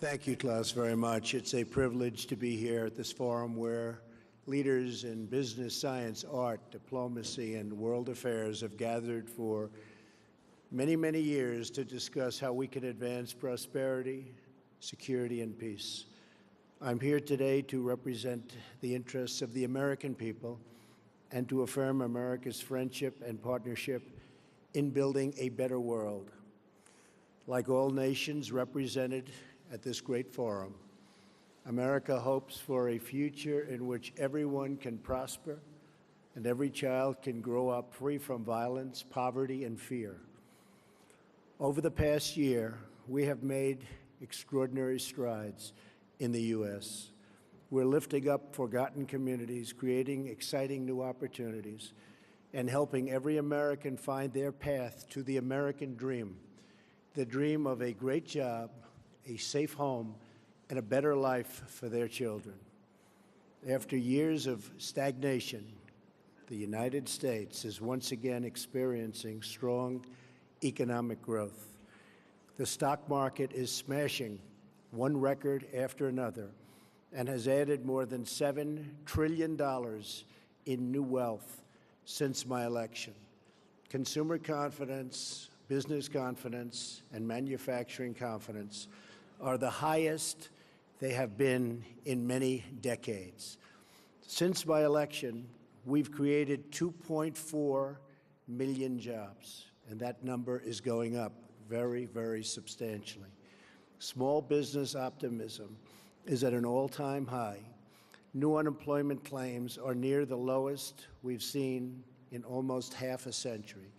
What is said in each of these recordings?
Thank you, Klaus, very much. It's a privilege to be here at this forum where leaders in business, science, art, diplomacy, and world affairs have gathered for many, many years to discuss how we can advance prosperity, security, and peace. I'm here today to represent the interests of the American people and to affirm America's friendship and partnership in building a better world. Like all nations represented at this great forum, America hopes for a future in which everyone can prosper and every child can grow up free from violence, poverty, and fear. Over the past year, we have made extraordinary strides in the U.S. We're lifting up forgotten communities, creating exciting new opportunities, and helping every American find their path to the American dream, the dream of a great job, a safe home, and a better life for their children. After years of stagnation, the United States is once again experiencing strong economic growth. The stock market is smashing one record after another and has added more than $7 trillion in new wealth since my election. Consumer confidence, business confidence, and manufacturing confidence are the highest they have been in many decades. Since my election, we've created 2.4 million jobs, and that number is going up very, very substantially. Small business optimism is at an all-time high. New unemployment claims are near the lowest we've seen in almost half a century.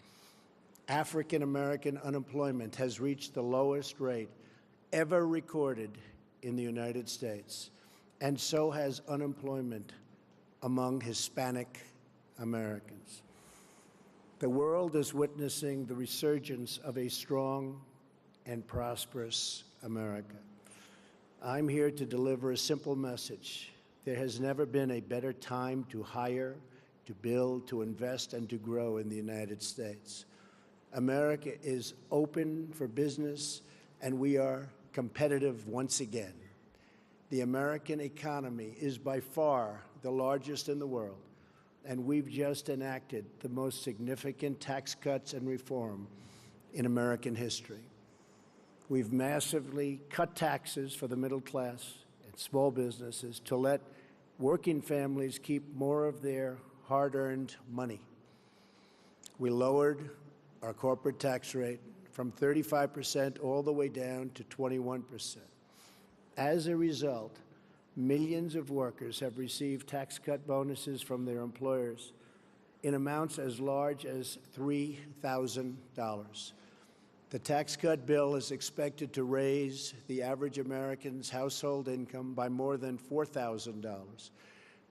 African American unemployment has reached the lowest rate ever recorded in the United States, and so has unemployment among Hispanic Americans. The world is witnessing the resurgence of a strong and prosperous America. I'm here to deliver a simple message. There has never been a better time to hire, to build, to invest, and to grow in the United States. America is open for business, and we are competitive once again. The American economy is by far the largest in the world, and we've just enacted the most significant tax cuts and reform in American history. We've massively cut taxes for the middle class and small businesses to let working families keep more of their hard-earned money. We lowered our corporate tax rate from 35% all the way down to 21%. As a result, millions of workers have received tax cut bonuses from their employers in amounts as large as $3,000. The tax cut bill is expected to raise the average American's household income by more than $4,000.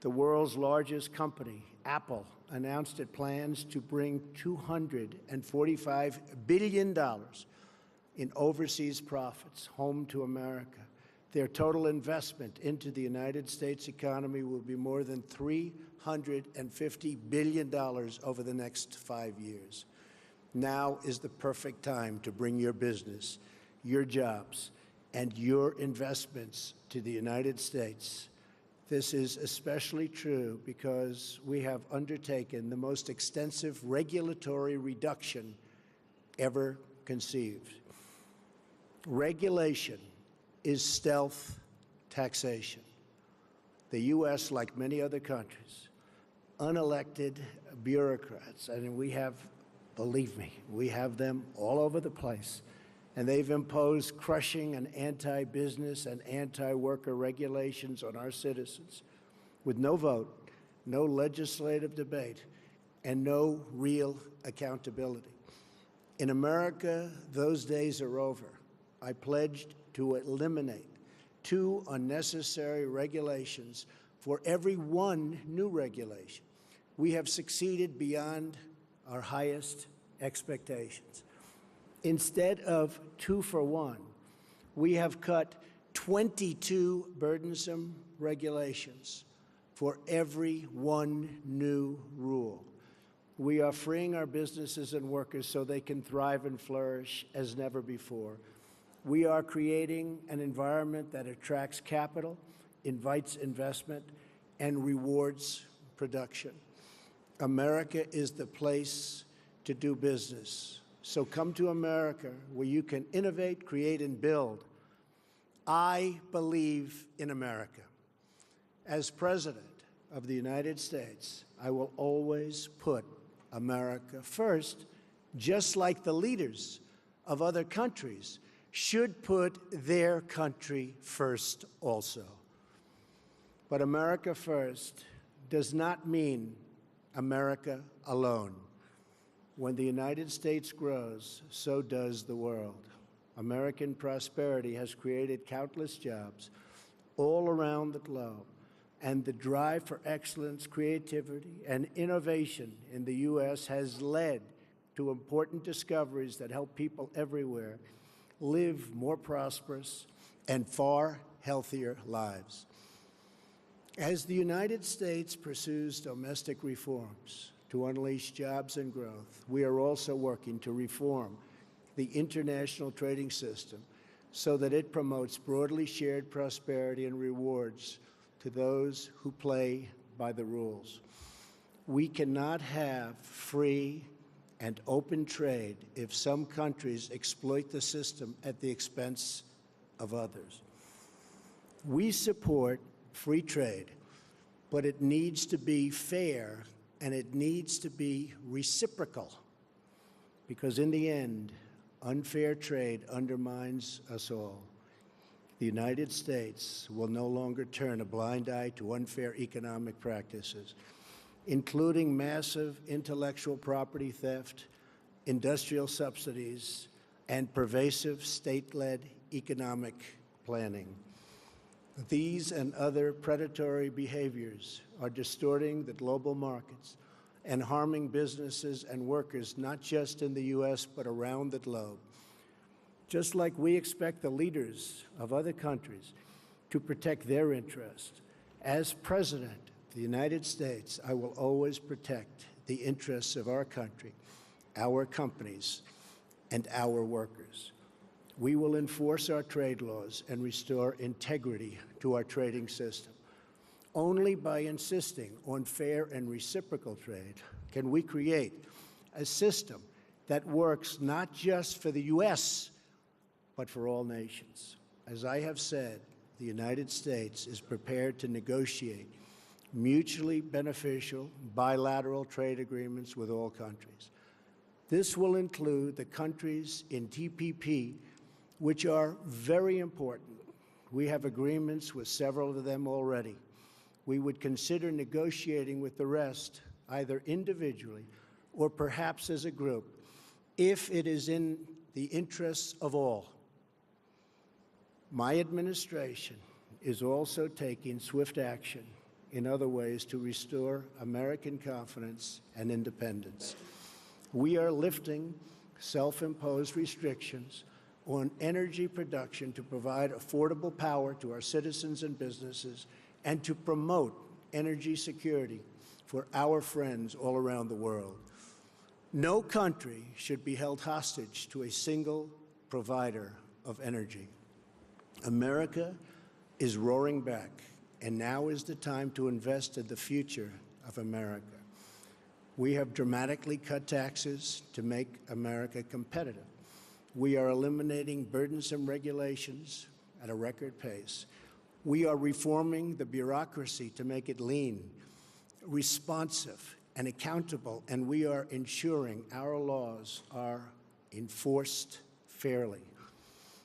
The world's largest company, Apple, announced it plans to bring $245 billion in overseas profits home to America. Their total investment into the United States economy will be more than $350 billion over the next 5 years. Now is the perfect time to bring your business, your jobs, and your investments to the United States. This is especially true because we have undertaken the most extensive regulatory reduction ever conceived. Regulation is stealth taxation. The U.S., like many other countries, unelected bureaucrats, and we have, believe me, we have them all over the place, and they've imposed crushing and anti-business and anti-worker regulations on our citizens with no vote, no legislative debate, and no real accountability. In America, those days are over. I pledged to eliminate 2 unnecessary regulations for every 1 new regulation. We have succeeded beyond our highest expectations. Instead of 2 for 1, we have cut 22 burdensome regulations for every 1 new rule. We are freeing our businesses and workers so they can thrive and flourish as never before. We are creating an environment that attracts capital, invites investment, and rewards production. America is the place to do business. So come to America, where you can innovate, create, and build. I believe in America. As President of the United States, I will always put America first, just like the leaders of other countries should put their country first also. But America first does not mean America alone. When the United States grows, so does the world. American prosperity has created countless jobs all around the globe, and the drive for excellence, creativity, and innovation in the U.S. has led to important discoveries that help people everywhere live more prosperous and far healthier lives. As the United States pursues domestic reforms to unleash jobs and growth, we are also working to reform the international trading system so that it promotes broadly shared prosperity and rewards to those who play by the rules. We cannot have free and open trade if some countries exploit the system at the expense of others. We support free trade, but it needs to be fair and it needs to be reciprocal, because in the end, unfair trade undermines us all. The United States will no longer turn a blind eye to unfair economic practices, including massive intellectual property theft, industrial subsidies, and pervasive state-led economic planning. These and other predatory behaviors are distorting the global markets and harming businesses and workers, not just in the U.S., but around the globe. Just like we expect the leaders of other countries to protect their interests, as President of the United States, I will always protect the interests of our country, our companies, and our workers. We will enforce our trade laws and restore integrity to our trading system. Only by insisting on fair and reciprocal trade can we create a system that works not just for the U.S., but for all nations. As I have said, the United States is prepared to negotiate mutually beneficial bilateral trade agreements with all countries. This will include the countries in TPP, which are very important. We have agreements with several of them already. We would consider negotiating with the rest, either individually or perhaps as a group, if it is in the interests of all. My administration is also taking swift action in other ways to restore American confidence and independence. We are lifting self-imposed restrictions on energy production to provide affordable power to our citizens and businesses and to promote energy security for our friends all around the world. No country should be held hostage to a single provider of energy. America is roaring back, and now is the time to invest in the future of America. We have dramatically cut taxes to make America competitive. We are eliminating burdensome regulations at a record pace. We are reforming the bureaucracy to make it lean, responsive, and accountable, and we are ensuring our laws are enforced fairly.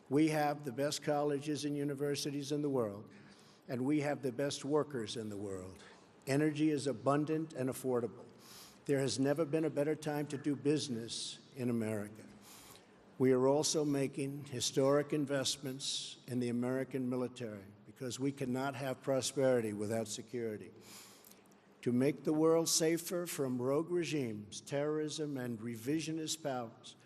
We have the best colleges and universities in the world, and we have the best workers in the world. Energy is abundant and affordable. There has never been a better time to do business in America. We are also making historic investments in the American military because we cannot have prosperity without security. To make the world safer from rogue regimes, terrorism, and revisionist powers,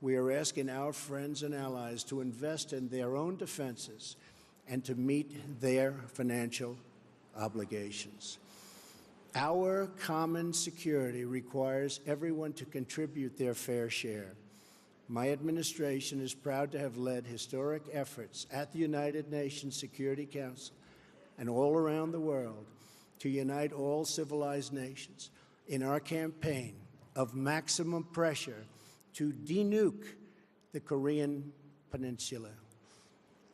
we are asking our friends and allies to invest in their own defenses and to meet their financial obligations. Our common security requires everyone to contribute their fair share. My administration is proud to have led historic efforts at the United Nations Security Council and all around the world to unite all civilized nations in our campaign of maximum pressure to denuke the Korean Peninsula.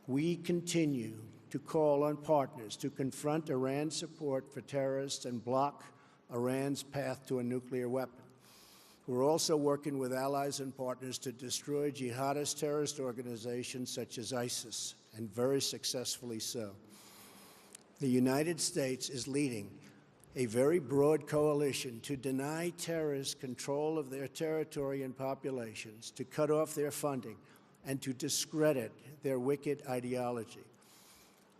We continue to call on partners to confront Iran's support for terrorists and block Iran's path to a nuclear weapon. We're also working with allies and partners to destroy jihadist terrorist organizations such as ISIS, and very successfully so. The United States is leading a very broad coalition to deny terrorists control of their territory and populations, to cut off their funding, and to discredit their wicked ideology.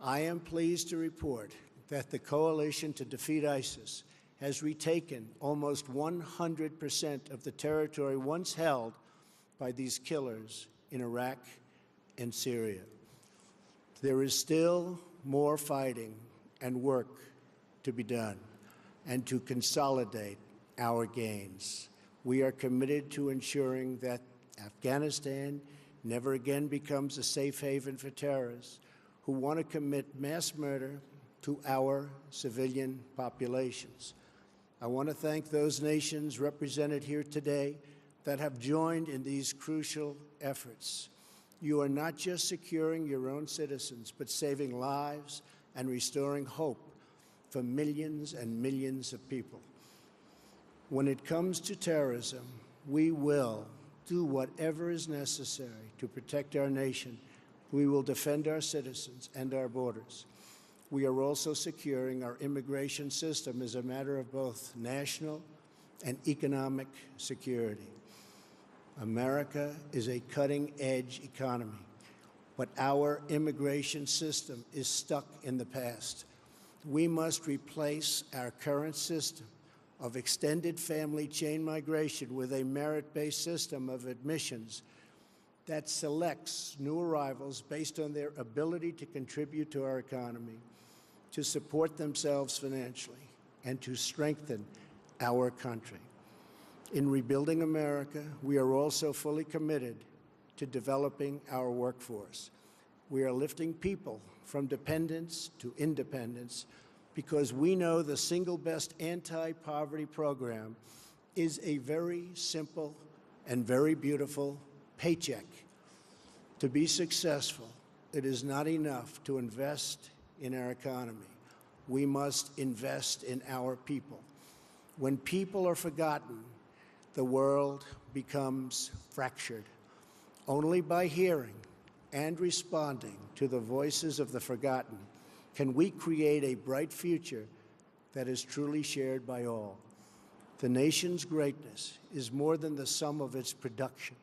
I am pleased to report that the coalition to defeat ISIS has retaken almost 100% of the territory once held by these killers in Iraq and Syria. There is still more fighting and work to be done and to consolidate our gains. We are committed to ensuring that Afghanistan never again becomes a safe haven for terrorists who want to commit mass murder to our civilian populations. I want to thank those nations represented here today that have joined in these crucial efforts. You are not just securing your own citizens, but saving lives and restoring hope for millions and millions of people. When it comes to terrorism, we will do whatever is necessary to protect our nation. We will defend our citizens and our borders. We are also securing our immigration system as a matter of both national and economic security. America is a cutting-edge economy, but our immigration system is stuck in the past. We must replace our current system of extended family chain migration with a merit-based system of admissions that selects new arrivals based on their ability to contribute to our economy, to support themselves financially, and to strengthen our country. In rebuilding America, we are also fully committed to developing our workforce. We are lifting people from dependence to independence because we know the single best anti-poverty program is a very simple and very beautiful paycheck. To be successful, it is not enough to invest in our economy. We must invest in our people. When people are forgotten, the world becomes fractured. Only by hearing and responding to the voices of the forgotten can we create a bright future that is truly shared by all. The nation's greatness is more than the sum of its production.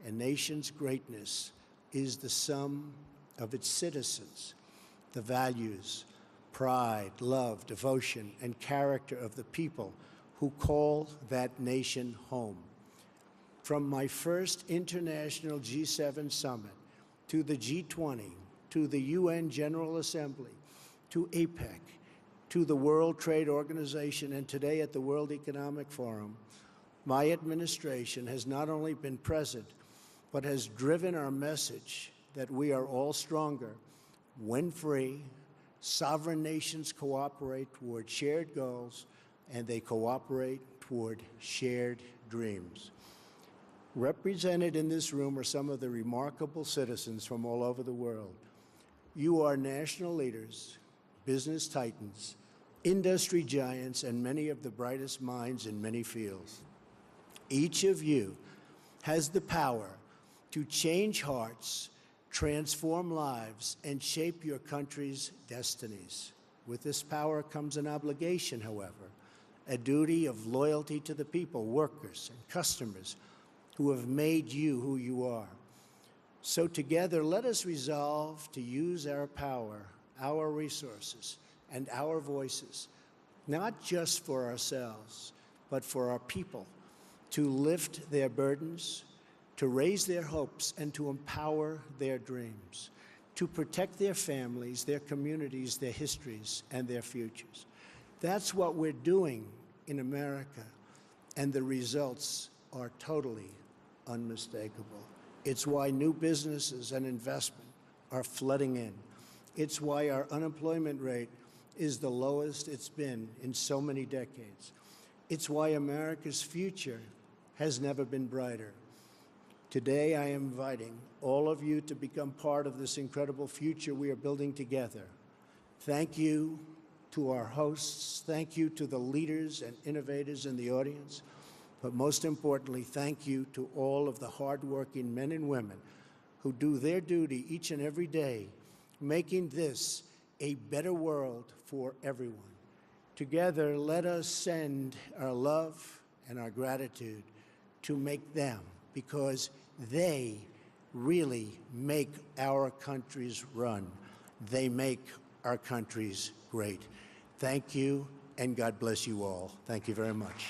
A nation's greatness is the sum of its citizens. The values, pride, love, devotion, and character of the people who call that nation home. From my first international G7 summit, to the G20, to the UN General Assembly, to APEC, to the World Trade Organization, and today at the World Economic Forum, my administration has not only been present, but has driven our message that we are all stronger when free, sovereign nations cooperate toward shared goals, and they cooperate toward shared dreams. Represented in this room are some of the remarkable citizens from all over the world. You are national leaders, business titans, industry giants, and many of the brightest minds in many fields. Each of you has the power to change hearts, transform lives, and shape your country's destinies. With this power comes an obligation, however, a duty of loyalty to the people, workers, and customers who have made you who you are. So together, let us resolve to use our power, our resources, and our voices, not just for ourselves, but for our people, to lift their burdens, to raise their hopes, and to empower their dreams, to protect their families, their communities, their histories, and their futures. That's what we're doing in America, and the results are totally unmistakable. It's why new businesses and investment are flooding in. It's why our unemployment rate is the lowest it's been in so many decades. It's why America's future has never been brighter. Today, I am inviting all of you to become part of this incredible future we are building together. Thank you to our hosts. Thank you to the leaders and innovators in the audience. But most importantly, thank you to all of the hardworking men and women who do their duty each and every day, making this a better world for everyone. Together, let us send our love and our gratitude to make them, because they really make our countries run. They make our countries great. Thank you, and God bless you all. Thank you very much.